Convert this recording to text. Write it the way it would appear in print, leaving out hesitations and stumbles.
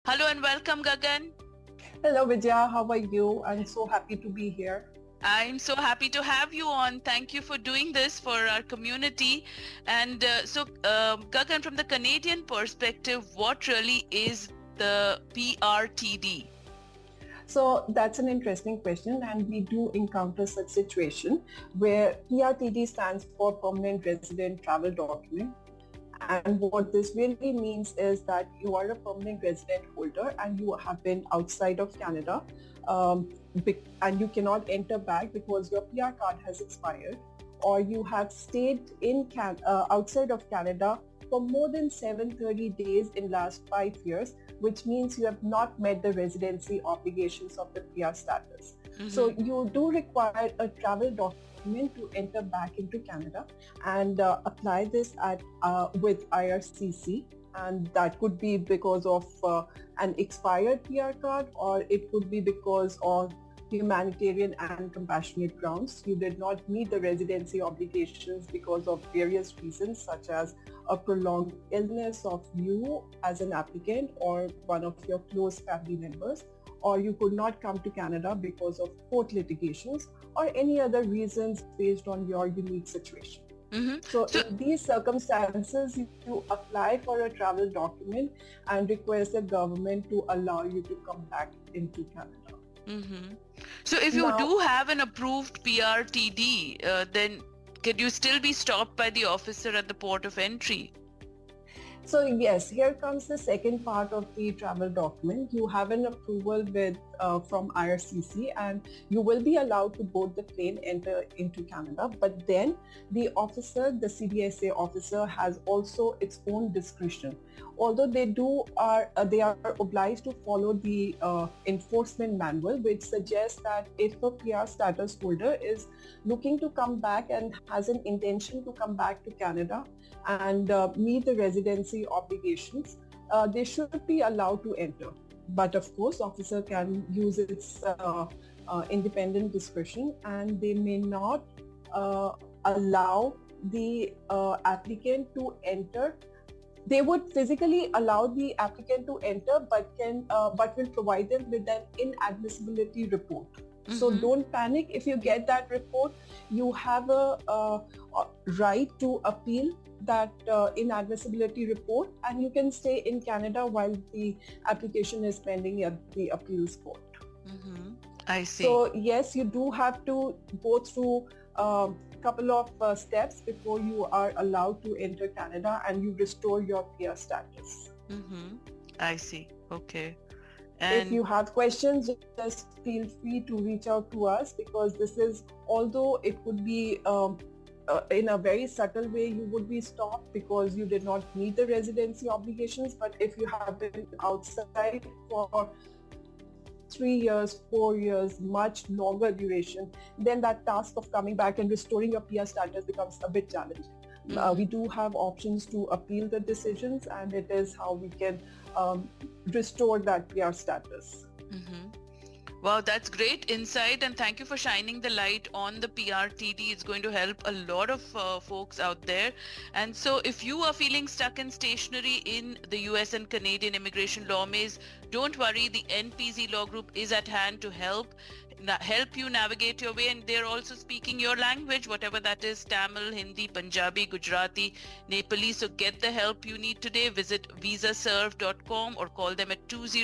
Hello and welcome, Gagan. Hello, Vijaya. How are you? I'm so happy to be here. I'm so happy to have you on. Thank you for doing this for our community. And Gagan, from the Canadian perspective, what really is the PRTD? So that's an interesting question, and we do encounter such situation where PRTD stands for Permanent Resident Travel Document. And what this really means is that you are a permanent resident holder and you have been outside of Canada and you cannot enter back because your PR card has expired, or you have stayed in outside of Canada for more than 730 days in last 5 years, which means you have not met the residency obligations of the PR status. Mm-hmm. So you do require a travel document to enter back into Canada and apply this with IRCC, and that could be because of an expired PR card, or it could be because of humanitarian and compassionate grounds. You did not meet the residency obligations because of various reasons, such as a prolonged illness of you as an applicant or one of your close family members, or you could not come to Canada because of court litigations or any other reasons based on your unique situation. Mm-hmm. So in these circumstances, you apply for a travel document and request the government to allow you to come back into Canada. Mm-hmm. So if you do have an approved PRTD, then can you still be stopped by the officer at the port of entry? So yes, here comes the second part of the travel document. You have an approval from IRCC and you will be allowed to board the plane, enter into Canada. But then the officer, the CBSA officer, has also its own discretion. Although they are obliged to follow the enforcement manual, which suggests that if a PR status holder is looking to come back and has an intention to come back to Canada and meet the residency obligations, they should be allowed to enter. But of course, officer can use its independent discretion, and they may not allow the applicant to enter. They would physically allow the applicant to enter, but will provide them with an inadmissibility report. Mm-hmm. So don't panic. If you get that report, you have a right to appeal that inadmissibility report, and you can stay in Canada while the application is pending at the appeals court. Mm-hmm. I see. So yes, you do have to go through a couple of steps before you are allowed to enter Canada and you restore your PR status. Mm-hmm. I see. Okay. And if you have questions, just feel free to reach out to us, because this is, although it would be in a very subtle way, you would be stopped because you did not meet the residency obligations. But if you have been outside for 3 years, 4 years, much longer duration, then that task of coming back and restoring your PR status becomes a bit challenging. Mm-hmm. We do have options to appeal the decisions, and it is how we can restore that PR status. Mm-hmm. Wow, that's great insight, and thank you for shining the light on the PRTD. It's going to help a lot of folks out there. And so if you are feeling stuck and stationary in the US and Canadian immigration law maze, don't worry, the NPZ Law Group is at hand to help you navigate your way, and they're also speaking your language, whatever that is: Tamil, Hindi, Punjabi, Gujarati, Nepali. So get the help you need today. Visit visaserve.com or call them at 20